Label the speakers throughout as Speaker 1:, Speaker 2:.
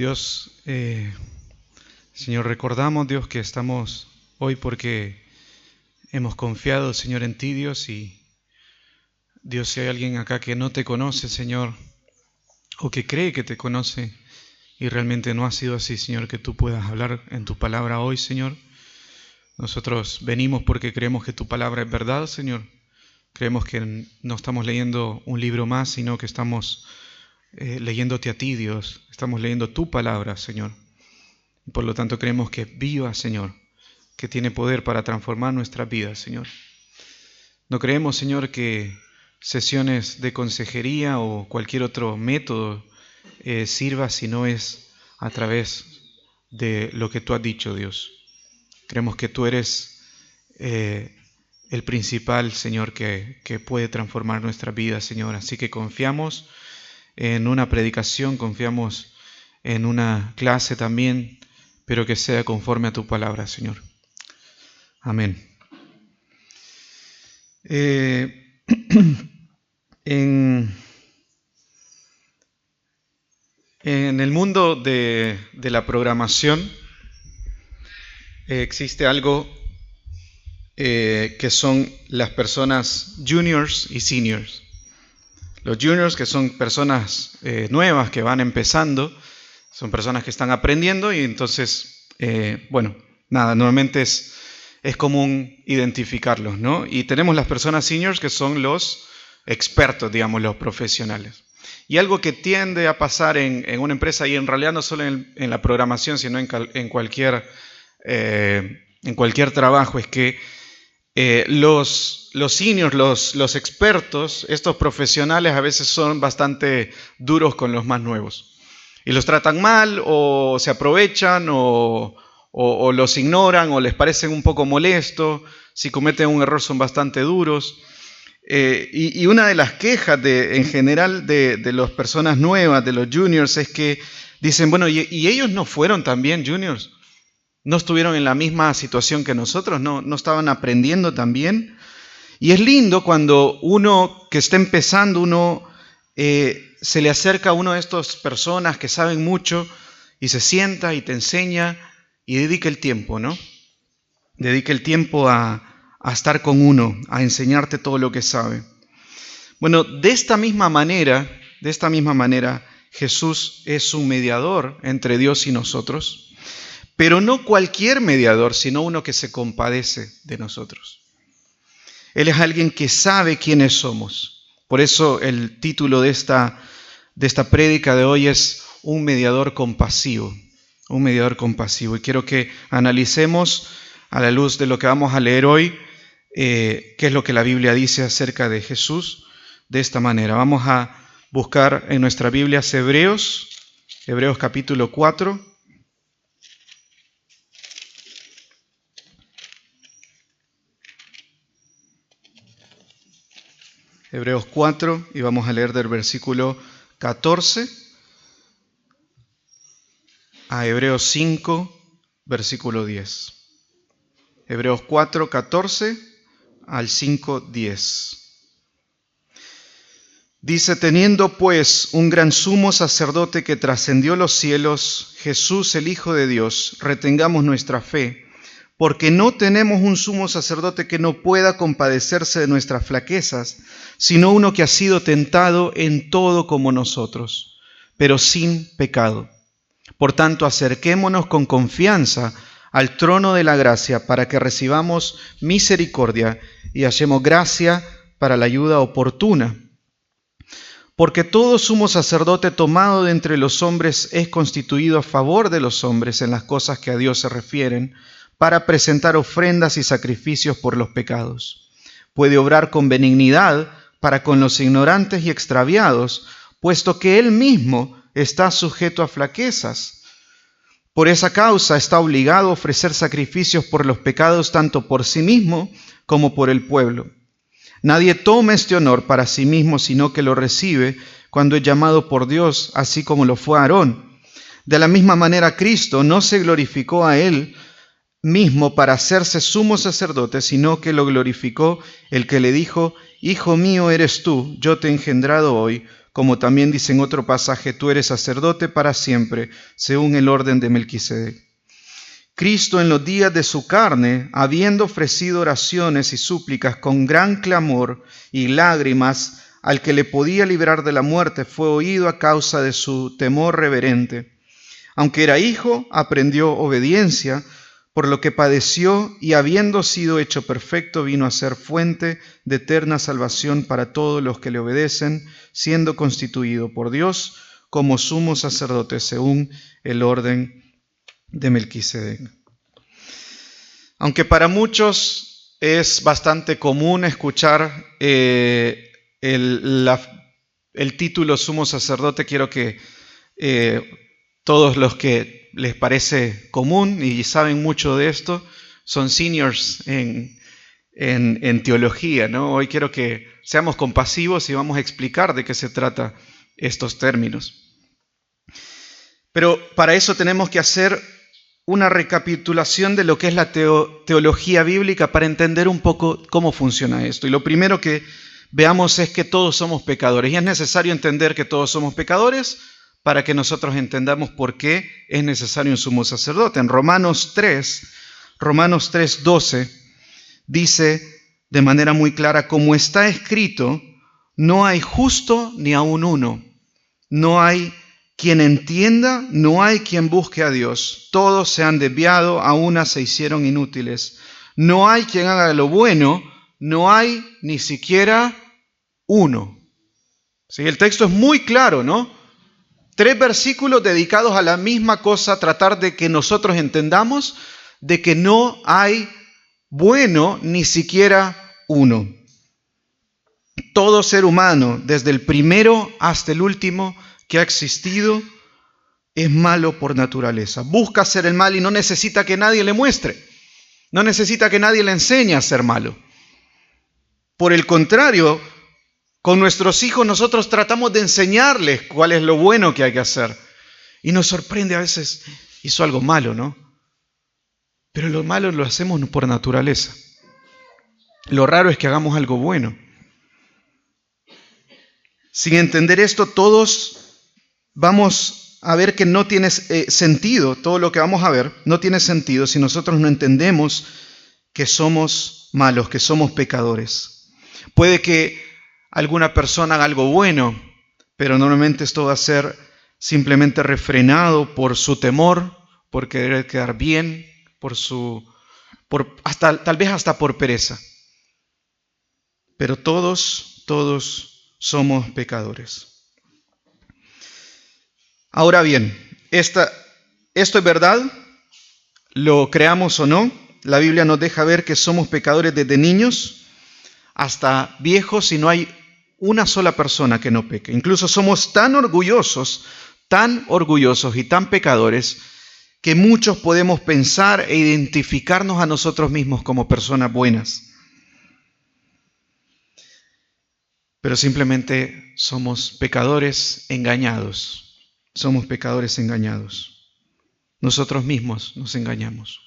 Speaker 1: Dios, Señor, recordamos, Dios, que estamos hoy porque hemos confiado, Señor, en ti, Dios, y Dios, si hay alguien acá que no te conoce, Señor, o que cree que te conoce y realmente no ha sido así, Señor, que tú puedas hablar en tu palabra hoy, Señor. Nosotros venimos porque creemos que tu palabra es verdad, Señor. Creemos que no estamos leyendo un libro más, sino que estamos leyéndote a ti, Dios. Estamos leyendo tu palabra, Señor. Y por lo tanto creemos que es viva, Señor, que tiene poder para transformar nuestras vidas, Señor. No creemos, Señor, que sesiones de consejería o cualquier otro método sirva si no es a través de lo que tú has dicho, Dios. Creemos que tú eres el principal, Señor, que puede transformar nuestra vida, Señor. Así que confiamos en una predicación, confiamos en una clase también, pero que sea conforme a tu palabra, Señor. Amén. En el mundo de la programación existe algo que son las personas juniors y seniors. Los juniors, que son personas nuevas que van empezando, son personas que están aprendiendo y entonces, normalmente es común identificarlos, ¿no? Y tenemos las personas seniors, que son los expertos, digamos, los profesionales. Y algo que tiende a pasar en una empresa, y en realidad no solo en la programación, sino en cualquier trabajo, es que los seniors, los expertos, estos profesionales a veces son bastante duros con los más nuevos. Y los tratan mal, o se aprovechan, o los ignoran, o les parecen un poco molestos. Si cometen un error son bastante duros. Y una de las quejas en general de las personas nuevas, de los juniors, es que dicen, bueno, ¿y ellos no fueron también juniors? ¿No estuvieron en la misma situación que nosotros? ¿No estaban aprendiendo también? Y es lindo cuando uno que está empezando, se le acerca a uno de estas personas que saben mucho y se sienta y te enseña y dedica el tiempo, ¿no? Dedica el tiempo a estar con uno, a enseñarte todo lo que sabe. Bueno, de esta misma manera, Jesús es un mediador entre Dios y nosotros. Pero no cualquier mediador, sino uno que se compadece de nosotros. Él es alguien que sabe quiénes somos. Por eso el título de esta prédica de hoy es Un mediador compasivo. Un mediador compasivo. Y quiero que analicemos a la luz de lo que vamos a leer hoy, qué es lo que la Biblia dice acerca de Jesús de esta manera. Vamos a buscar en nuestra Biblia Hebreos capítulo 4. Hebreos 4, y vamos a leer del versículo 14 a Hebreos 5, versículo 10. Hebreos 4, 14 al 5, 10. Dice, teniendo pues un gran sumo sacerdote que trascendió los cielos, Jesús el Hijo de Dios, retengamos nuestra fe, porque no tenemos un sumo sacerdote que no pueda compadecerse de nuestras flaquezas, sino uno que ha sido tentado en todo como nosotros, pero sin pecado. Por tanto, acerquémonos con confianza al trono de la gracia para que recibamos misericordia y hallemos gracia para la ayuda oportuna. Porque todo sumo sacerdote tomado de entre los hombres es constituido a favor de los hombres en las cosas que a Dios se refieren, para presentar ofrendas y sacrificios por los pecados. Puede obrar con benignidad para con los ignorantes y extraviados, puesto que Él mismo está sujeto a flaquezas. Por esa causa está obligado a ofrecer sacrificios por los pecados tanto por sí mismo como por el pueblo. Nadie toma este honor para sí mismo, sino que lo recibe cuando es llamado por Dios, así como lo fue Aarón. De la misma manera, Cristo no se glorificó a Él mismo para hacerse sumo sacerdote, sino que lo glorificó el que le dijo, Hijo mío eres tú, yo te he engendrado hoy, como también dice en otro pasaje, tú eres sacerdote para siempre, según el orden de Melquisedec. Cristo en los días de su carne, habiendo ofrecido oraciones y súplicas con gran clamor y lágrimas, al que le podía librar de la muerte, fue oído a causa de su temor reverente. Aunque era hijo, aprendió obediencia, por lo que padeció y habiendo sido hecho perfecto, vino a ser fuente de eterna salvación para todos los que le obedecen, siendo constituido por Dios como sumo sacerdote según el orden de Melquisedec. Aunque para muchos es bastante común escuchar el título sumo sacerdote, quiero que todos los que les parece común y saben mucho de esto, son seniors en teología, ¿no? Hoy quiero que seamos compasivos y vamos a explicar de qué se trata estos términos. Pero para eso tenemos que hacer una recapitulación de lo que es la teología bíblica para entender un poco cómo funciona esto. Y lo primero que veamos es que todos somos pecadores. Y es necesario entender que todos somos pecadores para que nosotros entendamos por qué es necesario un sumo sacerdote. En Romanos 3:12, dice de manera muy clara, como está escrito, no hay justo ni aun uno, no hay quien entienda, no hay quien busque a Dios, todos se han desviado, a una se hicieron inútiles, no hay quien haga lo bueno, no hay ni siquiera uno. ¿Sí? El texto es muy claro, ¿no? 3 versículos dedicados a la misma cosa, tratar de que nosotros entendamos de que no hay bueno ni siquiera uno. Todo ser humano, desde el primero hasta el último que ha existido, es malo por naturaleza. Busca hacer el mal y no necesita que nadie le muestre. No necesita que nadie le enseñe a ser malo. Por el contrario, con nuestros hijos nosotros tratamos de enseñarles cuál es lo bueno que hay que hacer. Y nos sorprende a veces, hizo algo malo, ¿no? Pero lo malo lo hacemos por naturaleza. Lo raro es que hagamos algo bueno. Sin entender esto, todos vamos a ver que no tiene sentido, todo lo que vamos a ver no tiene sentido si nosotros no entendemos que somos malos, que somos pecadores. Puede que alguna persona haga algo bueno, pero normalmente esto va a ser simplemente refrenado por su temor, por querer quedar bien, tal vez hasta por pereza. Pero todos somos pecadores. Ahora bien, esto es verdad, lo creamos o no, la Biblia nos deja ver que somos pecadores desde niños hasta viejos y no hay una sola persona que no peque. Incluso somos tan orgullosos y tan pecadores que muchos podemos pensar e identificarnos a nosotros mismos como personas buenas. Pero simplemente somos pecadores engañados. Somos pecadores engañados. Nosotros mismos nos engañamos.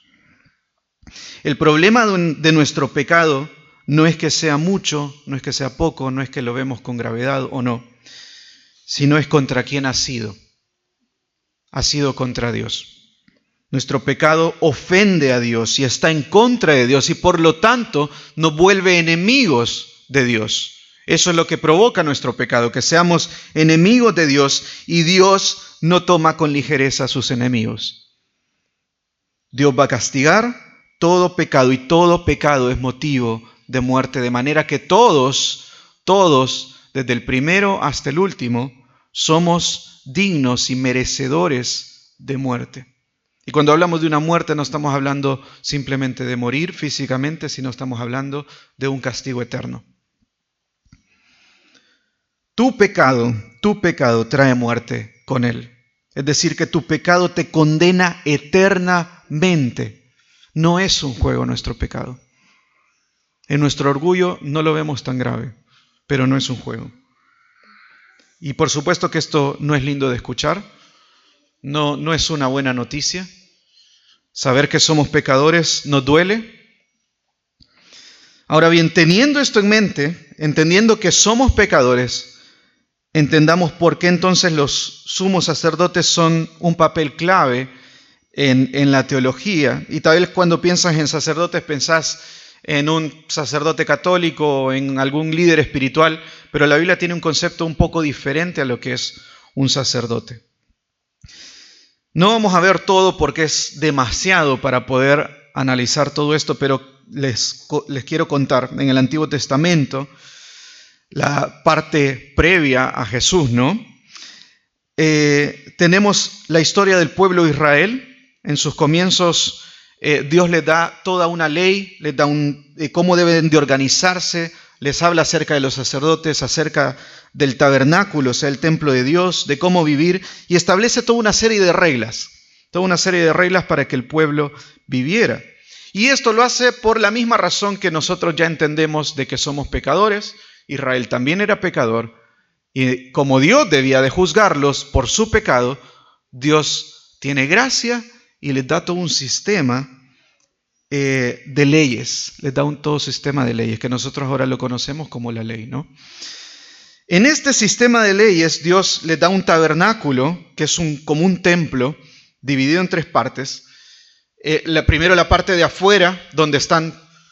Speaker 1: El problema de nuestro pecado no es que sea mucho, no es que sea poco, no es que lo vemos con gravedad o no, sino es contra quién ha sido. Ha sido contra Dios. Nuestro pecado ofende a Dios y está en contra de Dios y por lo tanto nos vuelve enemigos de Dios. Eso es lo que provoca nuestro pecado, que seamos enemigos de Dios y Dios no toma con ligereza a sus enemigos. Dios va a castigar todo pecado y todo pecado es motivo de muerte, de manera que todos, desde el primero hasta el último, somos dignos y merecedores de muerte. Y cuando hablamos de una muerte no estamos hablando simplemente de morir físicamente, sino estamos hablando de un castigo eterno. Tu pecado trae muerte con él. Es decir, que tu pecado te condena eternamente. No es un juego nuestro pecado. En nuestro orgullo no lo vemos tan grave, pero no es un juego. Y por supuesto que esto no es lindo de escuchar, no es una buena noticia. Saber que somos pecadores nos duele. Ahora bien, teniendo esto en mente, entendiendo que somos pecadores, entendamos por qué entonces los sumos sacerdotes son un papel clave en la teología. Y tal vez cuando piensas en sacerdotes pensás en un sacerdote católico o en algún líder espiritual, pero la Biblia tiene un concepto un poco diferente a lo que es un sacerdote. No vamos a ver todo porque es demasiado para poder analizar todo esto, pero les quiero contar. En el Antiguo Testamento, la parte previa a Jesús, ¿no? Tenemos la historia del pueblo de Israel. En sus comienzos, Dios les da toda una ley, les da cómo deben de organizarse, les habla acerca de los sacerdotes, acerca del tabernáculo, o sea, el templo de Dios, de cómo vivir, y establece toda una serie de reglas para que el pueblo viviera. Y esto lo hace por la misma razón que nosotros ya entendemos de que somos pecadores. Israel también era pecador, y como Dios debía de juzgarlos por su pecado, Dios tiene gracia y les da todo un sistema de leyes, les da todo sistema de leyes, que nosotros ahora lo conocemos como la ley, ¿no? En este sistema de leyes, Dios les da un tabernáculo, que es como un templo, dividido en tres partes. Primero la parte de afuera, donde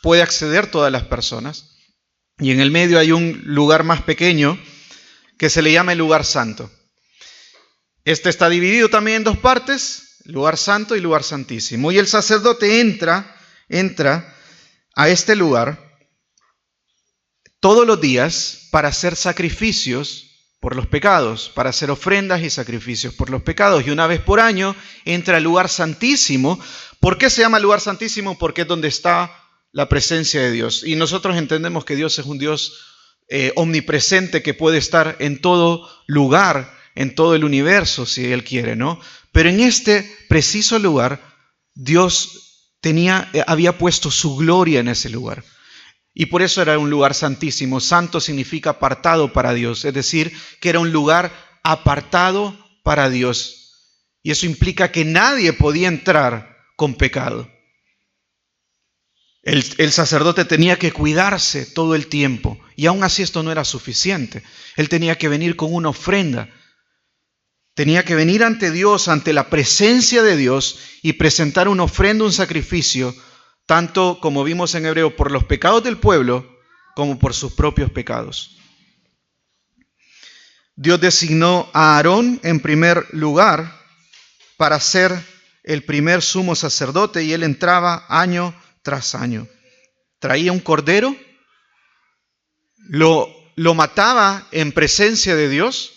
Speaker 1: puede acceder todas las personas, y en el medio hay un lugar más pequeño, que se le llama el lugar santo. Este está dividido también en dos partes, lugar santo y lugar santísimo. Y el sacerdote entra a este lugar todos los días para hacer sacrificios por los pecados, para hacer ofrendas y sacrificios por los pecados. Y una vez por año entra al lugar santísimo. ¿Por qué se llama lugar santísimo? Porque es donde está la presencia de Dios. Y nosotros entendemos que Dios es un Dios omnipresente que puede estar en todo lugar, en todo el universo, si Él quiere, ¿no? Pero en este preciso lugar, Dios había puesto su gloria en ese lugar. Y por eso era un lugar santísimo. Santo significa apartado para Dios, es decir, que era un lugar apartado para Dios. Y eso implica que nadie podía entrar con pecado. El sacerdote tenía que cuidarse todo el tiempo, y aún así esto no era suficiente. Él tenía que venir con una ofrenda. Tenía que venir ante Dios, ante la presencia de Dios, y presentar una ofrenda, un sacrificio, tanto como vimos en Hebreo, por los pecados del pueblo, como por sus propios pecados. Dios designó a Aarón en primer lugar para ser el primer sumo sacerdote, y él entraba año tras año. Traía un cordero, lo mataba en presencia de Dios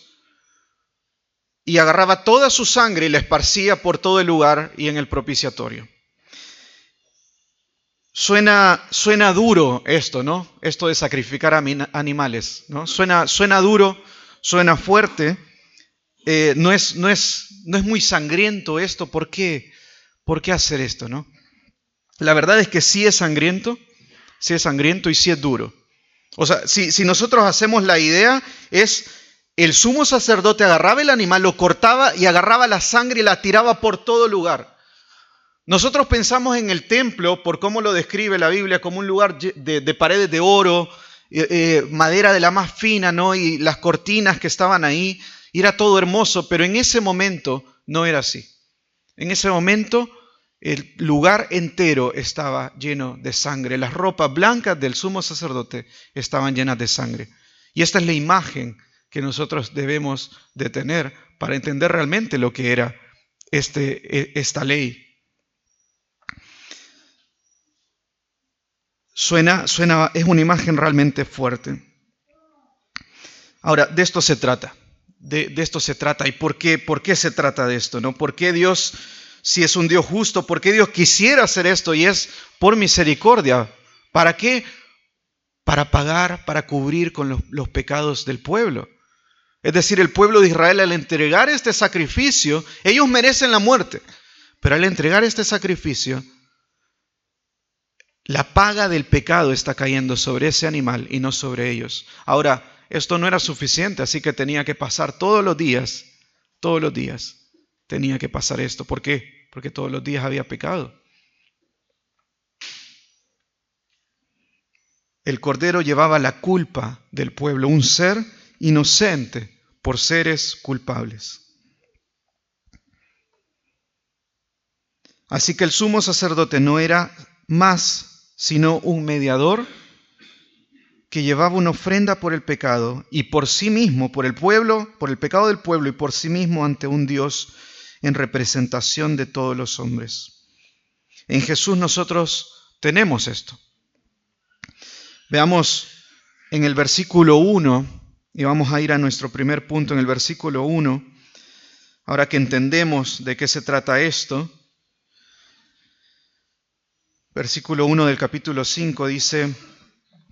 Speaker 1: y agarraba toda su sangre y la esparcía por todo el lugar y en el propiciatorio. Suena duro esto, ¿no? Esto de sacrificar animales, ¿no? Suena duro, suena fuerte. No es muy sangriento esto. ¿Por qué? ¿Por qué hacer esto, no? La verdad es que sí es sangriento y sí es duro. O sea, si nosotros hacemos la idea, es el sumo sacerdote agarraba el animal, lo cortaba y agarraba la sangre y la tiraba por todo lugar. Nosotros pensamos en el templo, por cómo lo describe la Biblia, como un lugar de paredes de oro, madera de la más fina, ¿no? Y las cortinas que estaban ahí, y era todo hermoso, pero en ese momento no era así. En ese momento el lugar entero estaba lleno de sangre. Las ropas blancas del sumo sacerdote estaban llenas de sangre. Y esta es la imagen que nosotros debemos de tener para entender realmente lo que era esta ley. Es una imagen realmente fuerte. Ahora, de esto se trata. De esto se trata. ¿Y por qué se trata de esto, no? ¿Por qué Dios, si es un Dios justo, por qué Dios quisiera hacer esto? Y es por misericordia. ¿Para qué? Para pagar, para cubrir con los pecados del pueblo. Es decir, el pueblo de Israel, al entregar este sacrificio, ellos merecen la muerte. Pero al entregar este sacrificio, la paga del pecado está cayendo sobre ese animal y no sobre ellos. Ahora, esto no era suficiente, así que tenía que pasar todos los días tenía que pasar esto. ¿Por qué? Porque todos los días había pecado. El cordero llevaba la culpa del pueblo, un ser inocente, por seres culpables. Así que el sumo sacerdote no era más sino un mediador que llevaba una ofrenda por el pecado y por sí mismo, por el pueblo, por el pecado del pueblo y por sí mismo ante un Dios en representación de todos los hombres. En Jesús nosotros tenemos esto. Veamos en el versículo 1, y vamos a ir a nuestro primer punto en el versículo 1, ahora que entendemos de qué se trata esto. Versículo 1 del capítulo 5 dice: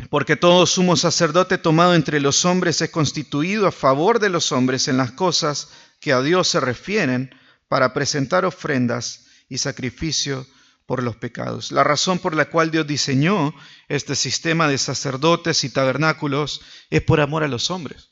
Speaker 1: porque todo sumo sacerdote tomado entre los hombres es constituido a favor de los hombres en las cosas que a Dios se refieren, para presentar ofrendas y sacrificio por los pecados. La razón por la cual Dios diseñó este sistema de sacerdotes y tabernáculos es por amor a los hombres.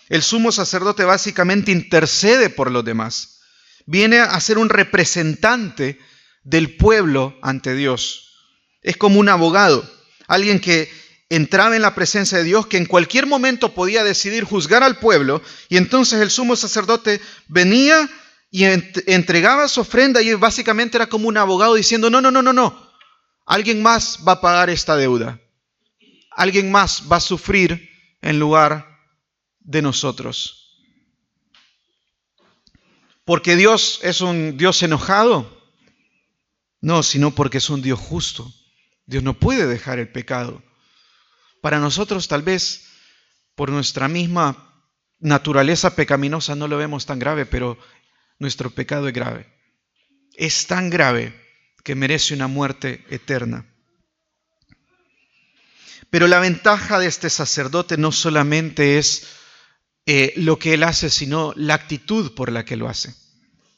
Speaker 1: El sumo sacerdote básicamente intercede por los demás. Viene a ser un representante del pueblo ante Dios. Es como un abogado, alguien que entraba en la presencia de Dios, que en cualquier momento podía decidir juzgar al pueblo, y entonces el sumo sacerdote venía y entregaba su ofrenda, y básicamente era como un abogado diciendo: no, alguien más va a pagar esta deuda, alguien más va a sufrir en lugar de nosotros. ¿Porque Dios es un Dios enojado? No, sino porque es un Dios justo. Dios no puede dejar el pecado. Para nosotros, tal vez, por nuestra misma naturaleza pecaminosa, no lo vemos tan grave, pero nuestro pecado es grave. Es tan grave que merece una muerte eterna. Pero la ventaja de este sacerdote no solamente es lo que él hace, sino la actitud por la que lo hace.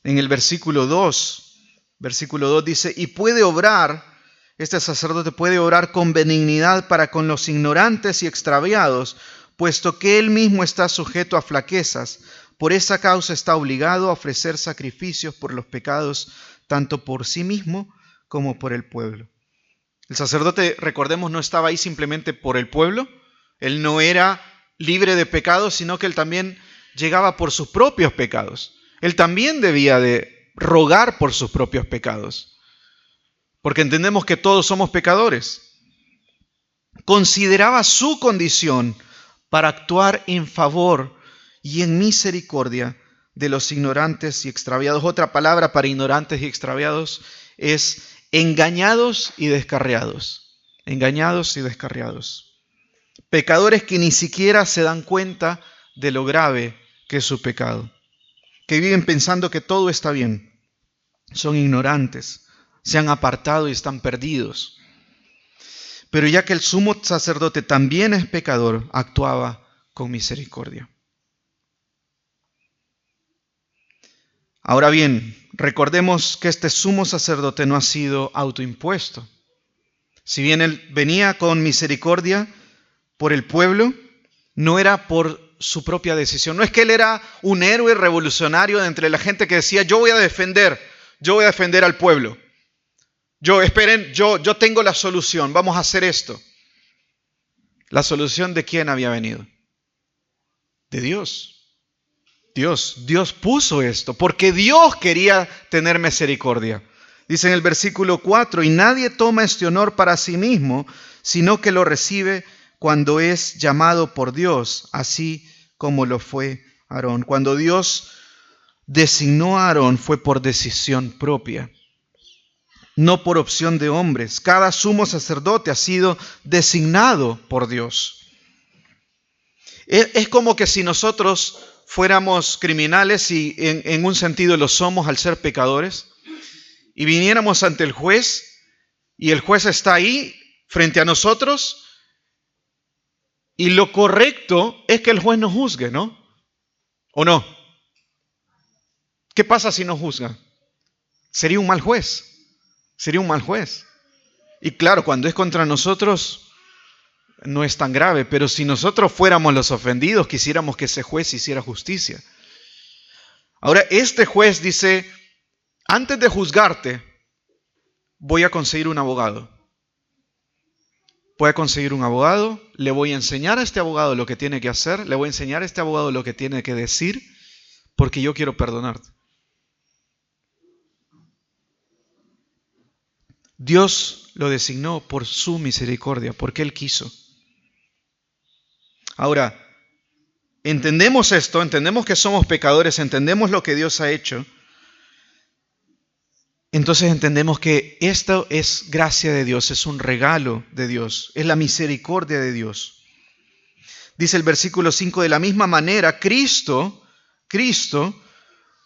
Speaker 1: En el versículo 2 dice: y puede obrar, este sacerdote puede obrar con benignidad para con los ignorantes y extraviados, puesto que él mismo está sujeto a flaquezas. Por esa causa está obligado a ofrecer sacrificios por los pecados, tanto por sí mismo como por el pueblo. El sacerdote, recordemos, no estaba ahí simplemente por el pueblo. Él no era libre de pecados, sino que él también llegaba por sus propios pecados. Él también debía de rogar por sus propios pecados, porque entendemos que todos somos pecadores. Consideraba su condición para actuar en favor y en misericordia de los ignorantes y extraviados. Otra palabra para ignorantes y extraviados es engañados y descarriados. Engañados y descarriados. Pecadores que ni siquiera se dan cuenta de lo grave que es su pecado, que viven pensando que todo está bien. Son ignorantes, se han apartado y están perdidos. Pero ya que el sumo sacerdote también es pecador, actuaba con misericordia. Ahora bien, recordemos que este sumo sacerdote no ha sido autoimpuesto. Si bien él venía con misericordia por el pueblo, no era por su propia decisión. No es que él era un héroe revolucionario de entre la gente que decía: yo voy a defender al pueblo. Yo tengo la solución, vamos a hacer esto. ¿La solución de quién había venido? De Dios. Dios puso esto, porque Dios quería tener misericordia. Dice en el versículo 4: y nadie toma este honor para sí mismo, sino que lo recibe cuando es llamado por Dios, así como lo fue Aarón. Cuando Dios designó a Aarón fue por decisión propia, no por opción de hombres. Cada sumo sacerdote ha sido designado por Dios. Es como que si nosotros fuéramos criminales, y en un sentido lo somos al ser pecadores, y viniéramos ante el juez, y el juez está ahí frente a nosotros, y lo correcto es que el juez nos juzgue, ¿no? ¿O no? ¿Qué pasa si no juzga? Sería un mal juez. Sería un mal juez. Y claro, cuando es contra nosotros no es tan grave, pero si nosotros fuéramos los ofendidos, quisiéramos que ese juez hiciera justicia. Ahora, este juez dice: antes de juzgarte, voy a conseguir un abogado. Voy a conseguir un abogado, le voy a enseñar a este abogado lo que tiene que hacer, le voy a enseñar a este abogado lo que tiene que decir, porque yo quiero perdonarte. Dios lo designó por su misericordia, porque Él quiso. Ahora, entendemos esto, entendemos que somos pecadores, entendemos lo que Dios ha hecho. Entonces entendemos que esto es gracia de Dios, es un regalo de Dios, es la misericordia de Dios. Dice el versículo 5, de la misma manera, Cristo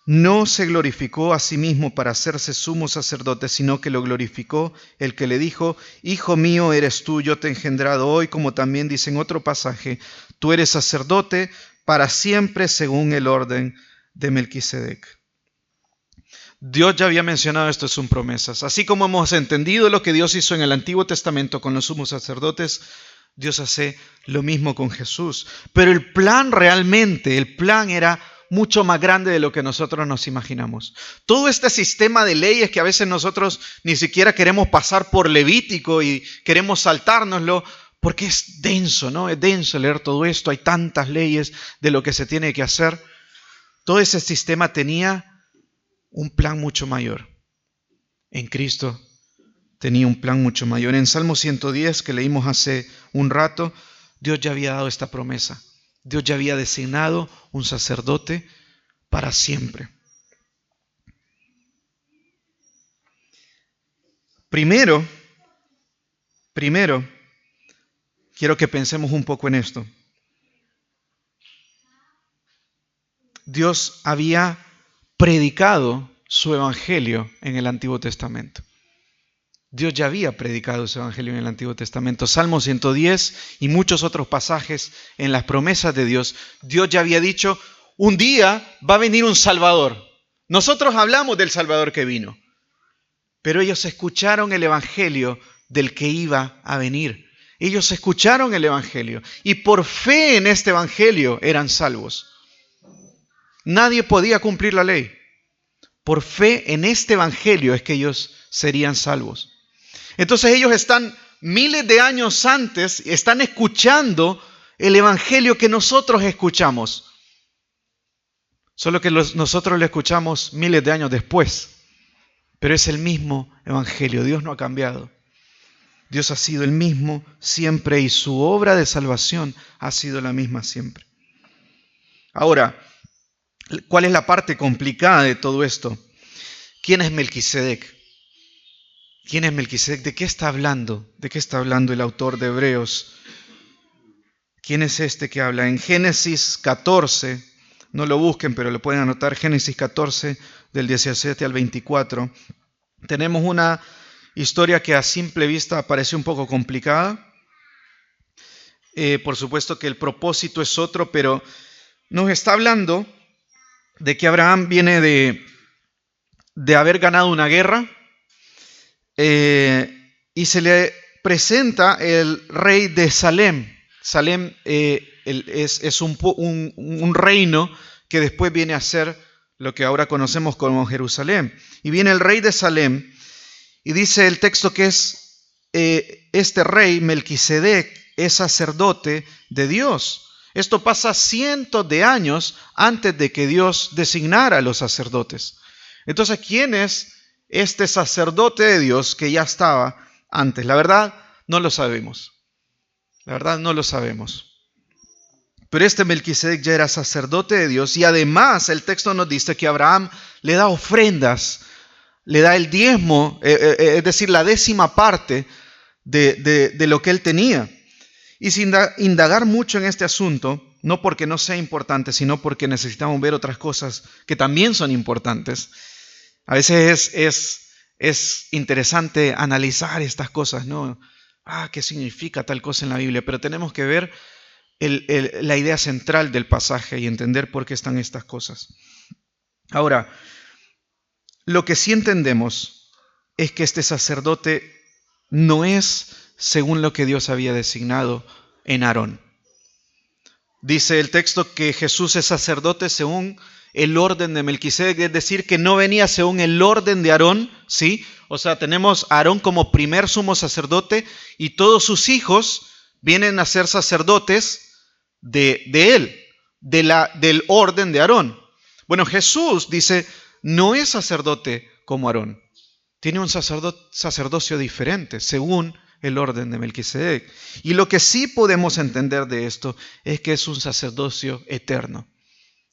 Speaker 1: no se glorificó a sí mismo para hacerse sumo sacerdote, sino que lo glorificó el que le dijo, Hijo mío eres tú, yo te he engendrado hoy, como también dice en otro pasaje, tú eres sacerdote para siempre según el orden de Melquisedec. Dios ya había mencionado esto en sus promesas. Así como hemos entendido lo que Dios hizo en el Antiguo Testamento con los sumos sacerdotes, Dios hace lo mismo con Jesús. Pero el plan era mucho más grande de lo que nosotros nos imaginamos. Todo este sistema de leyes que a veces nosotros ni siquiera queremos pasar por Levítico y queremos saltárnoslo, porque es denso, ¿no? Es denso leer todo esto, hay tantas leyes de lo que se tiene que hacer. Todo ese sistema tenía un plan mucho mayor. En Cristo tenía un plan mucho mayor. En Salmo 110, que leímos hace un rato, Dios ya había dado esta promesa. Dios ya había designado un sacerdote para siempre. Primero, quiero que pensemos un poco en esto. Dios había predicado su evangelio en el Antiguo Testamento. Dios ya había predicado su evangelio en el Antiguo Testamento. Salmo 110 y muchos otros pasajes en las promesas de Dios. Dios ya había dicho, un día va a venir un Salvador. Nosotros hablamos del Salvador que vino, pero ellos escucharon el evangelio del que iba a venir. Ellos escucharon el evangelio y por fe en este evangelio eran salvos. Nadie podía cumplir la ley. Por fe en este evangelio es que ellos serían salvos. Entonces ellos están miles de años antes, están escuchando el evangelio que nosotros escuchamos. Solo que nosotros lo escuchamos miles de años después. Pero es el mismo evangelio. Dios no ha cambiado. Dios ha sido el mismo siempre y su obra de salvación ha sido la misma siempre. Ahora, ¿cuál es la parte complicada de todo esto? ¿Quién es Melquisedec? ¿Quién es Melquisedec? ¿De qué está hablando? ¿De qué está hablando el autor de Hebreos? ¿Quién es este que habla? En Génesis 14, no lo busquen, pero lo pueden anotar, Génesis 14, del 17 al 24. Tenemos una historia que a simple vista parece un poco complicada. Por supuesto que el propósito es otro, pero nos está hablando de que Abraham viene de haber ganado una guerra y se le presenta el rey de Salem. Salem es un reino que después viene a ser lo que ahora conocemos como Jerusalén. Y viene el rey de Salem y dice el texto que es este rey Melquisedec es sacerdote de Dios. Esto pasa cientos de años antes de que Dios designara a los sacerdotes. Entonces, ¿quién es este sacerdote de Dios que ya estaba antes? La verdad, no lo sabemos. La verdad, no lo sabemos. Pero este Melquisedec ya era sacerdote de Dios y además el texto nos dice que Abraham le da ofrendas, le da el diezmo, es decir, la 10ª parte de lo que él tenía. Y sin indagar mucho en este asunto, no porque no sea importante, sino porque necesitamos ver otras cosas que también son importantes. A veces es interesante analizar estas cosas, ¿no? ¿Qué significa tal cosa en la Biblia? Pero tenemos que ver la idea central del pasaje y entender por qué están estas cosas. Ahora, lo que sí entendemos es que este sacerdote no es según lo que Dios había designado en Aarón. Dice el texto que Jesús es sacerdote según el orden de Melquisedec, es decir, que no venía según el orden de Aarón, ¿sí? O sea, tenemos a Aarón como primer sumo sacerdote y todos sus hijos vienen a ser sacerdotes de él, del orden de Aarón. Bueno, Jesús dice, no es sacerdote como Aarón, tiene un sacerdocio diferente según el orden de Melquisedec. Y lo que sí podemos entender de esto es que es un sacerdocio eterno.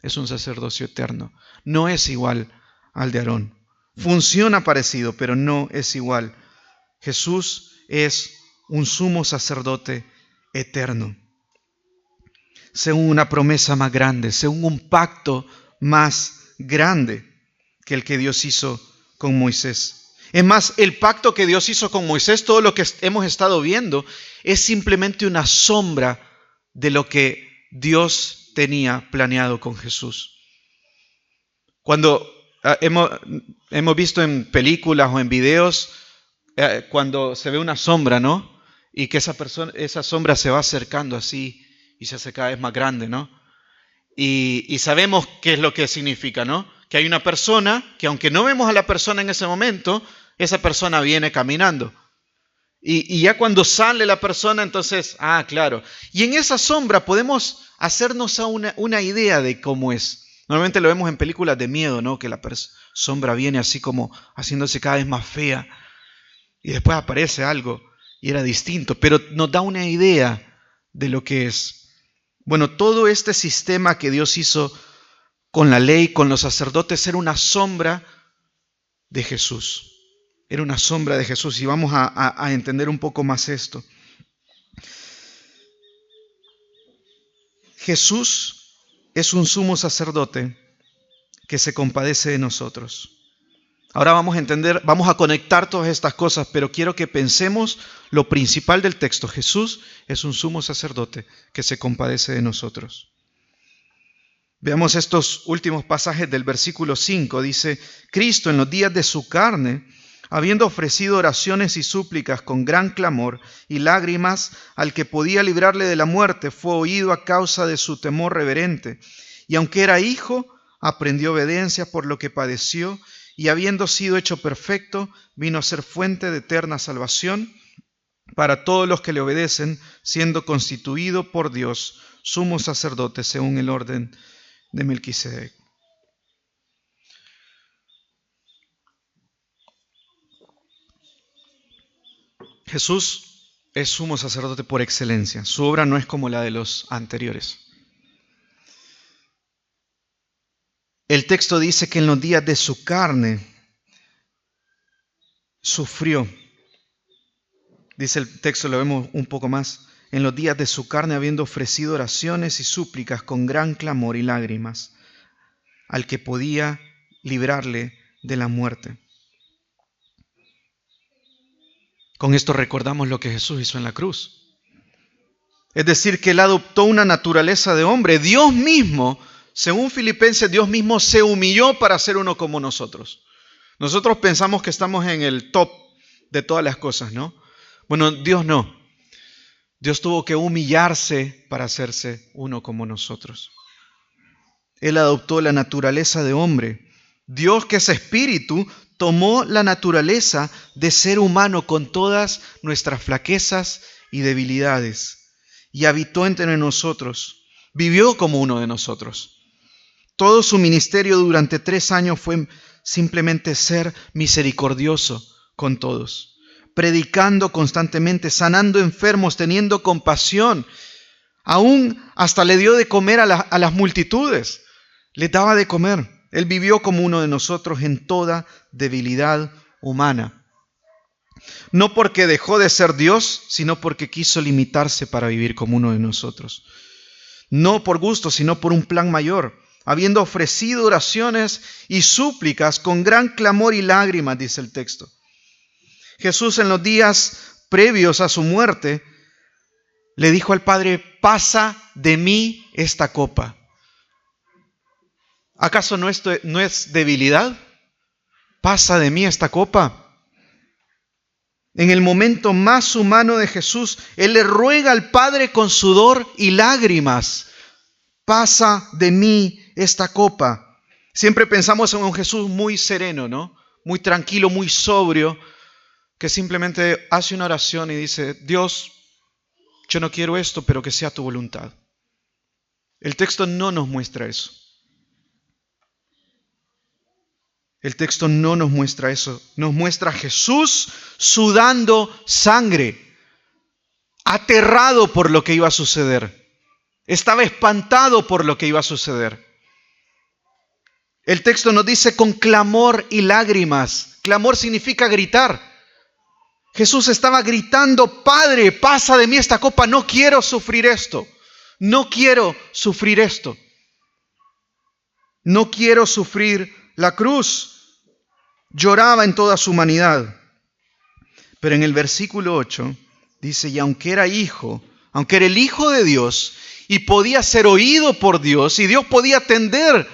Speaker 1: Es un sacerdocio eterno. No es igual al de Aarón. Funciona parecido, pero no es igual. Jesús es un sumo sacerdote eterno, según una promesa más grande, según un pacto más grande que el que Dios hizo con Moisés. Es más, el pacto que Dios hizo con Moisés, todo lo que hemos estado viendo, es simplemente una sombra de lo que Dios tenía planeado con Jesús. Cuando hemos visto en películas o en videos, cuando se ve una sombra, ¿no? Y que esa sombra se va acercando así y se hace cada vez más grande, ¿no? Y sabemos qué es lo que significa, ¿no? Que hay una persona que aunque no vemos a la persona en ese momento, esa persona viene caminando. Y ya cuando sale la persona, entonces, claro. Y en esa sombra podemos hacernos una idea de cómo es. Normalmente lo vemos en películas de miedo, ¿no? Que la sombra viene así como haciéndose cada vez más fea. Y después aparece algo y era distinto. Pero nos da una idea de lo que es. Bueno, todo este sistema que Dios hizo con la ley, con los sacerdotes, era una sombra de Jesús. Era una sombra de Jesús y vamos a entender un poco más esto. Jesús es un sumo sacerdote que se compadece de nosotros. Ahora vamos a entender, vamos a conectar todas estas cosas, pero quiero que pensemos lo principal del texto. Jesús es un sumo sacerdote que se compadece de nosotros. Veamos estos últimos pasajes del versículo 5. Dice, Cristo en los días de su carne, habiendo ofrecido oraciones y súplicas con gran clamor y lágrimas al que podía librarle de la muerte, fue oído a causa de su temor reverente. Y aunque era hijo, aprendió obediencia por lo que padeció, y habiendo sido hecho perfecto, vino a ser fuente de eterna salvación para todos los que le obedecen, siendo constituido por Dios sumo sacerdote según el orden de Melquisedec. Jesús es sumo sacerdote por excelencia. Su obra no es como la de los anteriores. El texto dice que en los días de su carne sufrió. Dice el texto, lo vemos un poco más. En los días de su carne, habiendo ofrecido oraciones y súplicas con gran clamor y lágrimas al que podía librarle de la muerte. Con esto recordamos lo que Jesús hizo en la cruz. Es decir, que Él adoptó una naturaleza de hombre. Dios mismo, según Filipenses, Dios mismo se humilló para ser uno como nosotros. Nosotros pensamos que estamos en el top de todas las cosas, ¿no? Bueno, Dios no. Dios tuvo que humillarse para hacerse uno como nosotros. Él adoptó la naturaleza de hombre. Dios, que es espíritu, tomó la naturaleza de ser humano con todas nuestras flaquezas y debilidades y habitó entre nosotros, vivió como uno de nosotros. Todo su ministerio durante 3 años fue simplemente ser misericordioso con todos, predicando constantemente, sanando enfermos, teniendo compasión. Aún hasta le dio de comer a las multitudes, les daba de comer. Él vivió como uno de nosotros en toda debilidad humana. No porque dejó de ser Dios, sino porque quiso limitarse para vivir como uno de nosotros. No por gusto, sino por un plan mayor. Habiendo ofrecido oraciones y súplicas con gran clamor y lágrimas, dice el texto. Jesús en los días previos a su muerte le dijo al Padre, pasa de mí esta copa. ¿Acaso no es debilidad? Pasa de mí esta copa. En el momento más humano de Jesús, Él le ruega al Padre con sudor y lágrimas, pasa de mí esta copa. Siempre pensamos en un Jesús muy sereno, ¿no? Muy tranquilo, muy sobrio, que simplemente hace una oración y dice, Dios, yo no quiero esto, pero que sea tu voluntad. El texto no nos muestra eso. El texto no nos muestra eso. Nos muestra a Jesús sudando sangre, aterrado por lo que iba a suceder. Estaba espantado por lo que iba a suceder. El texto nos dice con clamor y lágrimas. Clamor significa gritar. Jesús estaba gritando, Padre, pasa de mí esta copa, no quiero sufrir esto. No quiero sufrir esto. No quiero sufrir la cruz. Lloraba en toda su humanidad. Pero en el versículo 8 dice, y aunque era hijo, aunque era el Hijo de Dios y podía ser oído por Dios y Dios podía atender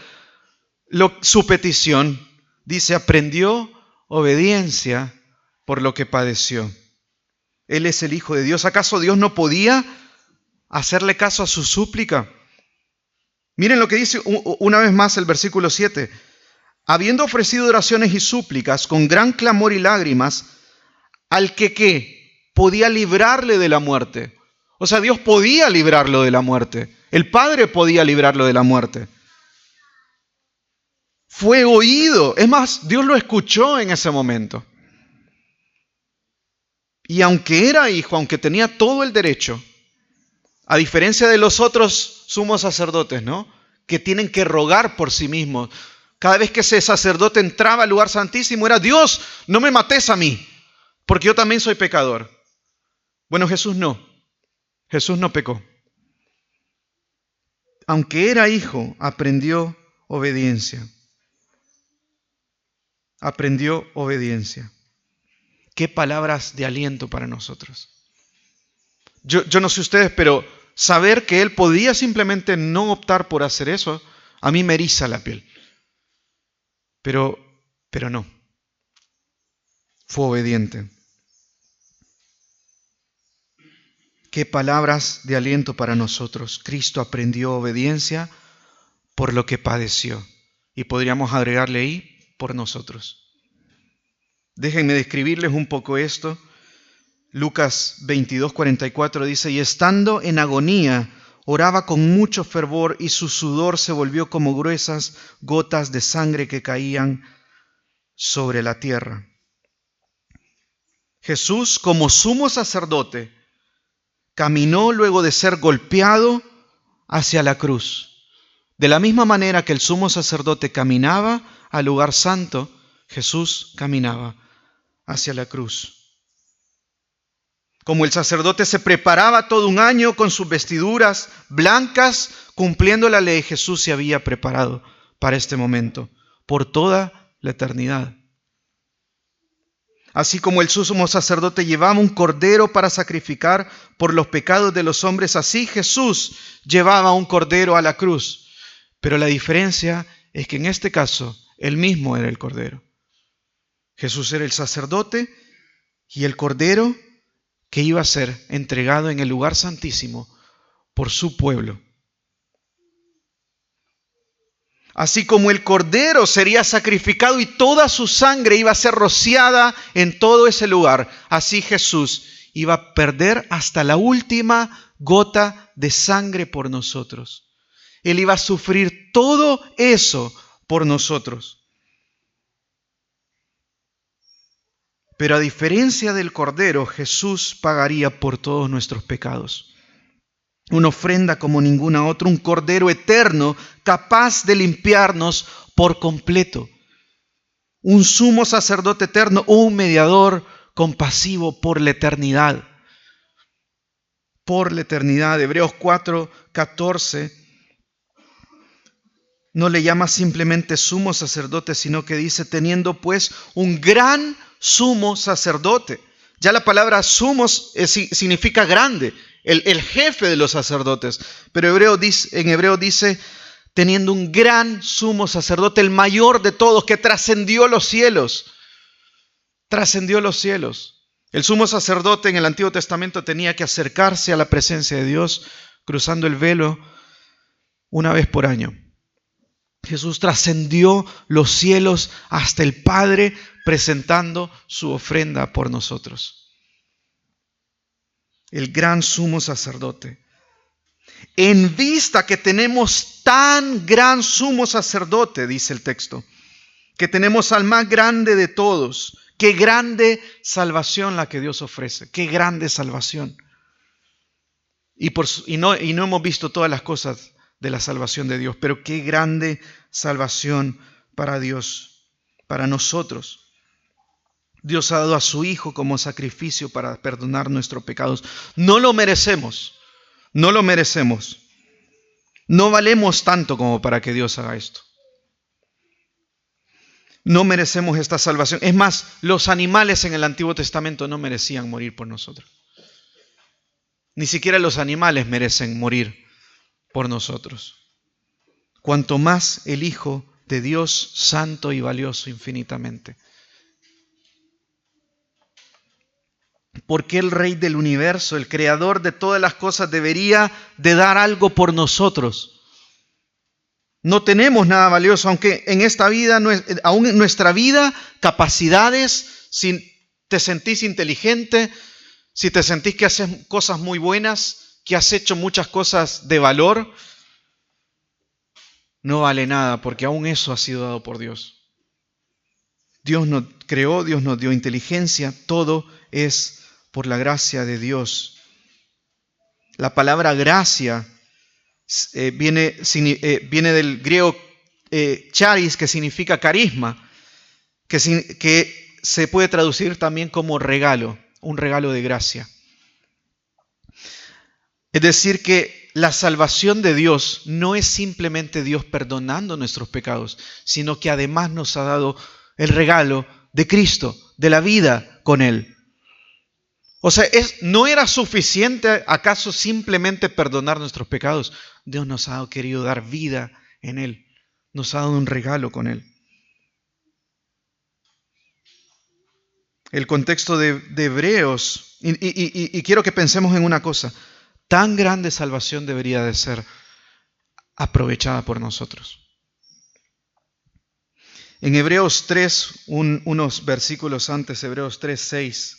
Speaker 1: su petición, dice, aprendió obediencia por lo que padeció. Él es el Hijo de Dios. ¿Acaso Dios no podía hacerle caso a su súplica? Miren lo que dice una vez más el versículo 7. Habiendo ofrecido oraciones y súplicas con gran clamor y lágrimas, al que ¿qué? Podía librarle de la muerte. O sea, Dios podía librarlo de la muerte. El Padre podía librarlo de la muerte. Fue oído. Es más, Dios lo escuchó en ese momento. Y aunque era hijo, aunque tenía todo el derecho, a diferencia de los otros sumos sacerdotes, ¿no? Que tienen que rogar por sí mismos. Cada vez que ese sacerdote entraba al lugar santísimo era, Dios, no me mates a mí, porque yo también soy pecador. Bueno, Jesús no. Jesús no pecó. Aunque era hijo, aprendió obediencia. Aprendió obediencia. Qué palabras de aliento para nosotros. Yo no sé ustedes, pero saber que él podía simplemente no optar por hacer eso, a mí me eriza la piel. Pero no. Fue obediente. Qué palabras de aliento para nosotros. Cristo aprendió obediencia por lo que padeció. Y podríamos agregarle ahí, por nosotros. Déjenme describirles un poco esto. Lucas 22:44 dice, y estando en agonía, oraba con mucho fervor y su sudor se volvió como gruesas gotas de sangre que caían sobre la tierra. Jesús, como sumo sacerdote, caminó luego de ser golpeado hacia la cruz. De la misma manera que el sumo sacerdote caminaba al lugar santo, Jesús caminaba hacia la cruz. Como el sacerdote se preparaba todo un año con sus vestiduras blancas, cumpliendo la ley, Jesús se había preparado para este momento, por toda la eternidad. Así como el sumo sacerdote llevaba un cordero para sacrificar por los pecados de los hombres, así Jesús llevaba un cordero a la cruz. Pero la diferencia es que en este caso, él mismo era el cordero. Jesús era el sacerdote y el cordero que iba a ser entregado en el lugar santísimo por su pueblo. Así como el cordero sería sacrificado y toda su sangre iba a ser rociada en todo ese lugar, así Jesús iba a perder hasta la última gota de sangre por nosotros. Él iba a sufrir todo eso por nosotros. Pero a diferencia del cordero, Jesús pagaría por todos nuestros pecados. Una ofrenda como ninguna otra, un cordero eterno capaz de limpiarnos por completo. Un sumo sacerdote eterno, un mediador compasivo por la eternidad. Por la eternidad. Hebreos 4:14 no le llama simplemente sumo sacerdote, sino que dice, teniendo pues un gran sumo sacerdote. Ya la palabra sumo significa grande, el jefe de los sacerdotes. Pero en hebreo dice, teniendo un gran sumo sacerdote, el mayor de todos, que trascendió los cielos. Trascendió los cielos. El sumo sacerdote en el Antiguo Testamento tenía que acercarse a la presencia de Dios, cruzando el velo, una vez por año. Jesús trascendió los cielos hasta el Padre presentando su ofrenda por nosotros. El gran sumo sacerdote. En vista que tenemos tan gran sumo sacerdote, dice el texto, que tenemos al más grande de todos, qué grande salvación la que Dios ofrece, qué grande salvación. Y no hemos visto todas las cosas de la salvación de Dios, pero qué grande salvación para Dios, para nosotros. Dios ha dado a su Hijo como sacrificio para perdonar nuestros pecados. No lo merecemos, no lo merecemos. No valemos tanto como para que Dios haga esto. No merecemos esta salvación. Es más, los animales en el Antiguo Testamento no merecían morir por nosotros. Ni siquiera los animales merecen morir por nosotros. Cuanto más el Hijo de Dios, santo y valioso infinitamente. ¿Por qué el Rey del universo, el Creador de todas las cosas, debería de dar algo por nosotros? No tenemos nada valioso, aunque en esta vida, aún en nuestra vida, capacidades, si te sentís inteligente, si te sentís que haces cosas muy buenas, que has hecho muchas cosas de valor, no vale nada, porque aún eso ha sido dado por Dios. Dios nos creó, Dios nos dio inteligencia, todo es por la gracia de Dios. La palabra gracia viene del griego charis, que significa carisma, que se puede traducir también como regalo, un regalo de gracia. Es decir, que la salvación de Dios no es simplemente Dios perdonando nuestros pecados, sino que además nos ha dado el regalo de Cristo, de la vida con Él. O sea, ¿no era suficiente acaso simplemente perdonar nuestros pecados? Dios nos ha querido dar vida en Él, nos ha dado un regalo con Él. El contexto de Hebreos, y quiero que pensemos en una cosa, tan grande salvación debería de ser aprovechada por nosotros. En Hebreos 3, unos versículos antes, Hebreos 3, 6,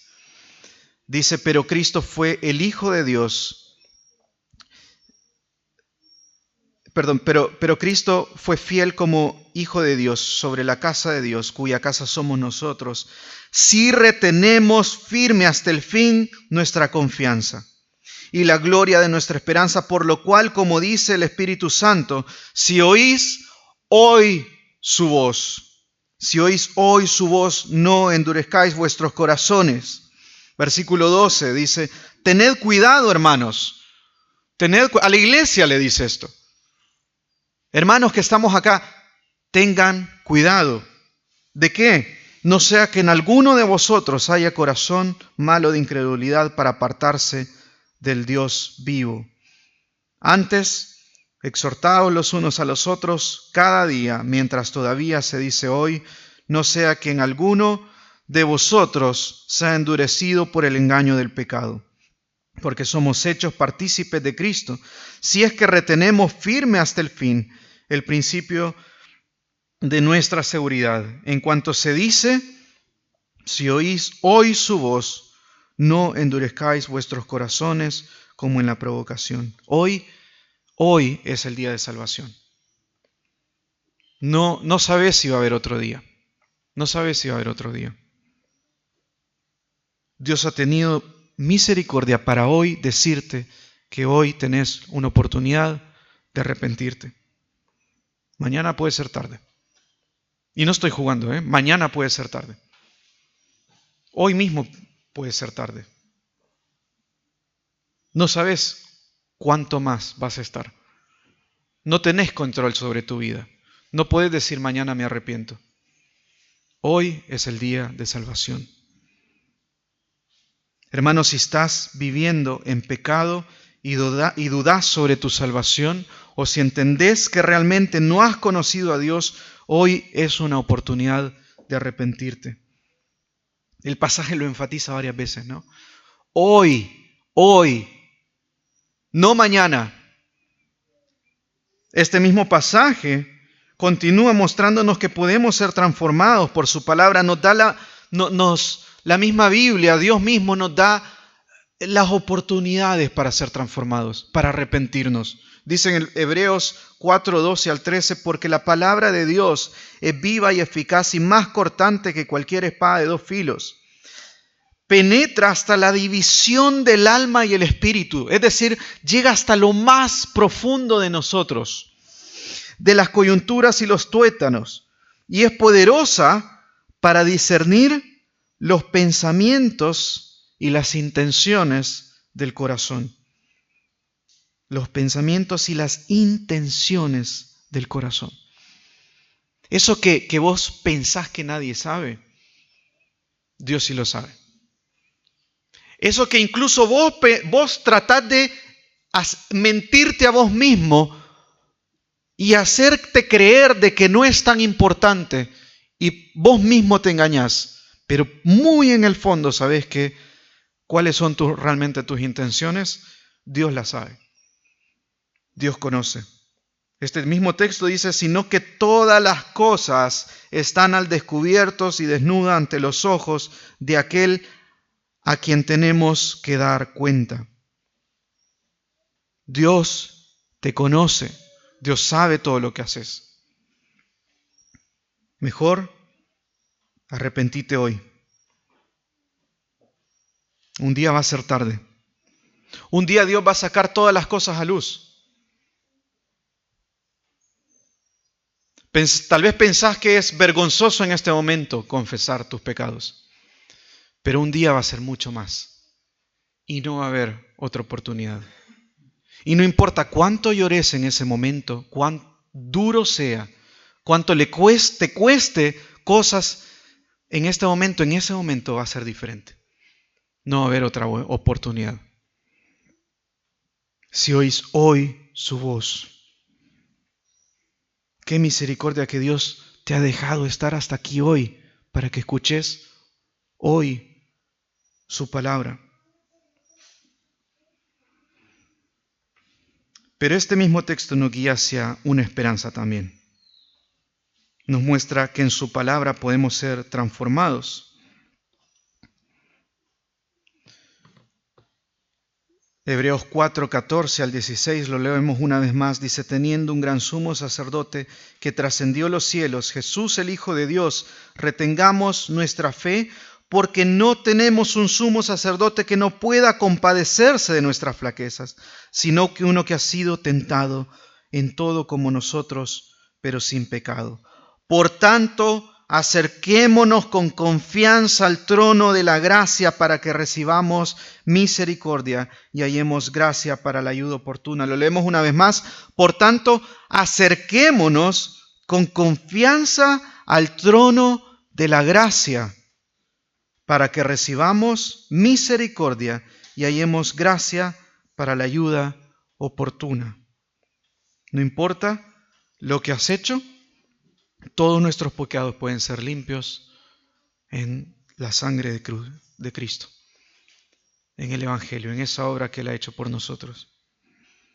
Speaker 1: dice, pero Cristo fue el Hijo de Dios. Pero Cristo fue fiel como Hijo de Dios sobre la casa de Dios, cuya casa somos nosotros, si retenemos firme hasta el fin nuestra confianza y la gloria de nuestra esperanza, por lo cual, como dice el Espíritu Santo, si oís hoy su voz, no endurezcáis vuestros corazones. Versículo 12 dice, tened cuidado, hermanos. A la iglesia le dice esto. Hermanos que estamos acá, tengan cuidado. ¿De qué? No sea que en alguno de vosotros haya corazón malo de incredulidad para apartarse del Dios vivo. Antes, exhortaos los unos a los otros cada día, mientras todavía se dice hoy, no sea que en alguno de vosotros sea endurecido por el engaño del pecado, porque somos hechos partícipes de Cristo, si es que retenemos firme hasta el fin el principio de nuestra seguridad. En cuanto se dice, si oís hoy su voz, no endurezcáis vuestros corazones como en la provocación. Hoy es el día de salvación. No sabes si va a haber otro día. No sabes si va a haber otro día. Dios ha tenido misericordia para hoy decirte que hoy tenés una oportunidad de arrepentirte. Mañana puede ser tarde. Y no estoy jugando, Mañana puede ser tarde. Hoy mismo puede ser tarde. No sabes cuánto más vas a estar. No tenés control sobre tu vida. No puedes decir mañana me arrepiento. Hoy es el día de salvación. Hermanos, si estás viviendo en pecado y dudás sobre tu salvación, o si entendés que realmente no has conocido a Dios, hoy es una oportunidad de arrepentirte. El pasaje lo enfatiza varias veces, ¿no? Hoy, no mañana. Este mismo pasaje continúa mostrándonos que podemos ser transformados por su palabra. La misma Biblia, Dios mismo nos da las oportunidades para ser transformados, para arrepentirnos. Dice en Hebreos 4:12 al 13, porque la palabra de Dios es viva y eficaz y más cortante que cualquier espada de dos filos. Penetra hasta la división del alma y el espíritu, es decir, llega hasta lo más profundo de nosotros, de las coyunturas y los tuétanos, y es poderosa para discernir los pensamientos y las intenciones del corazón. Los pensamientos y las intenciones del corazón. Eso que vos pensás que nadie sabe, Dios sí lo sabe. Eso que incluso vos tratás de mentirte a vos mismo y hacerte creer de que no es tan importante y vos mismo te engañás, pero muy en el fondo sabés que cuáles son realmente tus intenciones, Dios las sabe. Dios conoce. Este mismo texto dice, sino que todas las cosas están al descubierto y desnudas ante los ojos de aquel a quien tenemos que dar cuenta. Dios te conoce, Dios sabe todo lo que haces. Mejor arrepentite hoy. Un día va a ser tarde. Un día Dios va a sacar todas las cosas a luz. Tal vez pensás que es vergonzoso en este momento confesar tus pecados, pero un día va a ser mucho más y no va a haber otra oportunidad. Y no importa cuánto llores en ese momento, cuán duro sea, cuánto te cueste cosas en este momento, en ese momento va a ser diferente. No va a haber otra oportunidad. Si oís hoy su voz, qué misericordia que Dios te ha dejado estar hasta aquí hoy para que escuches hoy su palabra. Pero este mismo texto nos guía hacia una esperanza también. Nos muestra que en su palabra podemos ser transformados. Hebreos 4:14 al 16, lo leemos una vez más, dice, teniendo un gran sumo sacerdote que trascendió los cielos, Jesús el Hijo de Dios, retengamos nuestra fe, porque no tenemos un sumo sacerdote que no pueda compadecerse de nuestras flaquezas, sino que uno que ha sido tentado en todo como nosotros, pero sin pecado. Por tanto, acerquémonos con confianza al trono de la gracia para que recibamos misericordia y hallemos gracia para la ayuda oportuna. Lo leemos una vez más. Por tanto, acerquémonos con confianza al trono de la gracia para que recibamos misericordia y hallemos gracia para la ayuda oportuna. No importa lo que has hecho, todos nuestros pecados pueden ser limpios en la sangre de Cristo, en el Evangelio, en esa obra que Él ha hecho por nosotros.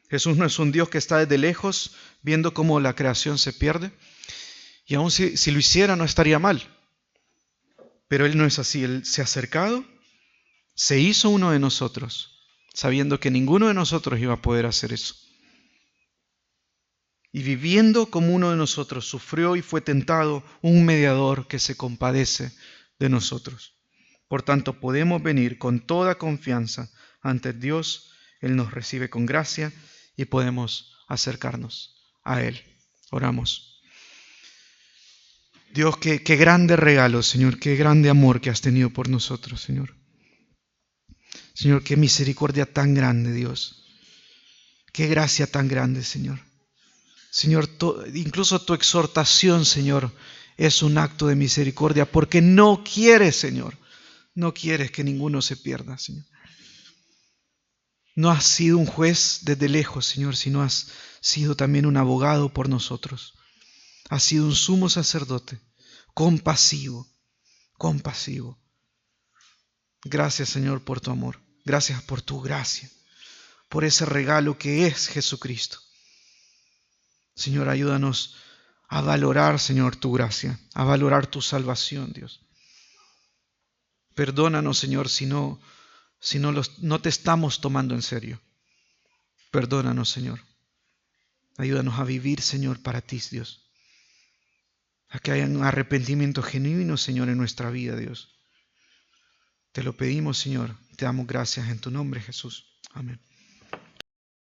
Speaker 1: Jesús no es un Dios que está desde lejos viendo cómo la creación se pierde, y aun si lo hiciera no estaría mal. Pero Él no es así. Él se ha acercado, se hizo uno de nosotros, sabiendo que ninguno de nosotros iba a poder hacer eso. Y viviendo como uno de nosotros, sufrió y fue tentado, un mediador que se compadece de nosotros. Por tanto, podemos venir con toda confianza ante Dios. Él nos recibe con gracia y podemos acercarnos a Él. Oramos. Dios, qué grande regalo, Señor, qué grande amor que has tenido por nosotros, Señor. Señor, qué misericordia tan grande, Dios. Qué gracia tan grande, Señor. Señor, incluso tu exhortación, Señor, es un acto de misericordia porque no quieres, Señor, no quieres que ninguno se pierda, Señor. No has sido un juez desde lejos, Señor, sino has sido también un abogado por nosotros. Has sido un sumo sacerdote, compasivo. Gracias, Señor, por tu amor. Gracias por tu gracia, por ese regalo que es Jesucristo. Señor, ayúdanos a valorar, Señor, tu gracia, a valorar tu salvación, Dios. Perdónanos, Señor, si no te estamos tomando en serio. Perdónanos, Señor. Ayúdanos a vivir, Señor, para ti, Dios. A que haya un arrepentimiento genuino, Señor, en nuestra vida, Dios. Te lo pedimos, Señor. Te damos gracias en tu nombre, Jesús. Amén.